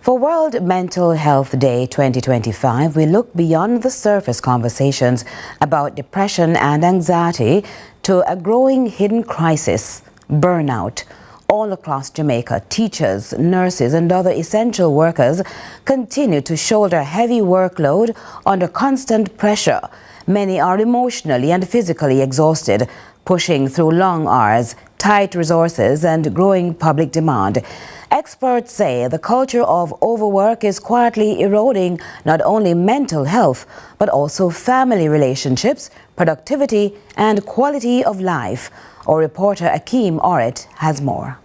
For World Mental Health Day 2025, we look beyond the surface conversations about depression and anxiety to a growing hidden crisis, burnout. All across Jamaica, teachers, nurses and other essential workers continue to shoulder heavy workload under constant pressure. Many are emotionally and physically exhausted, pushing through long hours, tight resources and growing public demand. Experts say the culture of overwork is quietly eroding not only mental health, but also family relationships, productivity and quality of life. Our reporter Akeem Oret has more.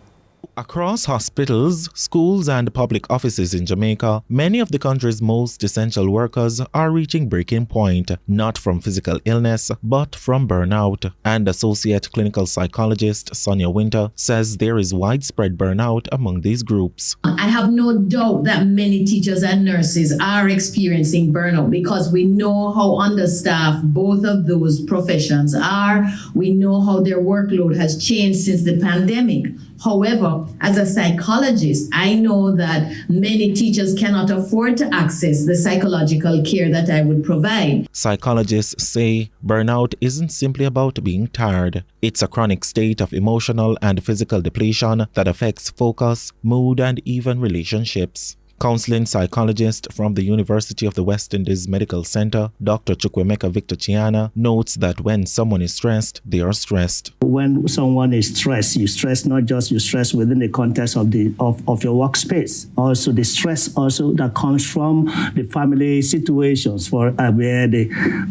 Across hospitals, schools and public offices in Jamaica, many of the country's most essential workers are reaching breaking point, not from physical illness, but from burnout. And Associate Clinical Psychologist Sonia Winter says there is widespread burnout among these groups. I have no doubt that many teachers and nurses are experiencing burnout because we know how understaffed both of those professions are. We know how their workload has changed since the pandemic. However, as a psychologist, I know that many teachers cannot afford to access the psychological care that I would provide. Psychologists say burnout isn't simply about being tired. It's a chronic state of emotional and physical depletion that affects focus, mood, and even relationships. Counseling psychologist from the University of the West Indies Medical Center, Dr. Chukwemeka Victor Chiana, notes that when someone is stressed, they are stressed. When someone is stressed, you stress not just you stress within the context of your workspace. Also, the stress also that comes from the family situations for where they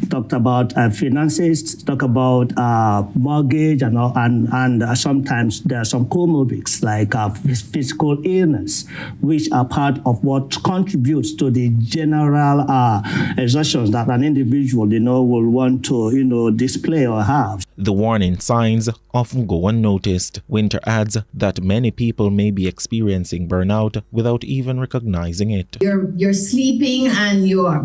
talked about finances, talk about mortgage, and sometimes there are some comorbidities like physical illness, which are part of what contributes to the general exertions that an individual, will want to, display or have. The warning signs often go unnoticed. Winter adds that many people may be experiencing burnout without even recognizing it. You're sleeping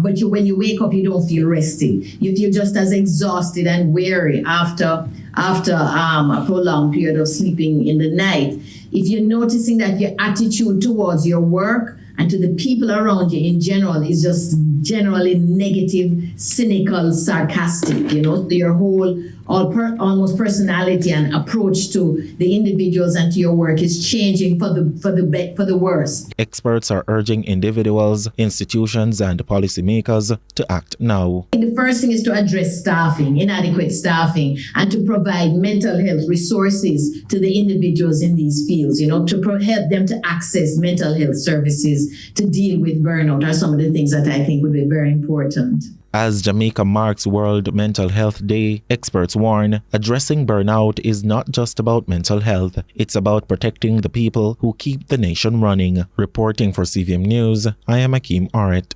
but when you wake up, you don't feel rested. You're just as exhausted and weary after a prolonged period of sleeping in the night. If you're noticing that your attitude towards your work and to the people around you in general is just generally negative, cynical, sarcastic, your whole almost personality and approach to the individuals and to your work is changing for the worse. Experts are urging individuals, institutions and policymakers to act now. The first thing is to address staffing, inadequate staffing, and to provide mental health resources to the individuals in these fields, to help them to access mental health services to deal with burnout are some of the things that I think would be very important. As Jamaica marks World Mental Health Day, experts warn addressing burnout is not just about mental health. It's about protecting the people who keep the nation running. Reporting for CVM News, I am Akeem Oret.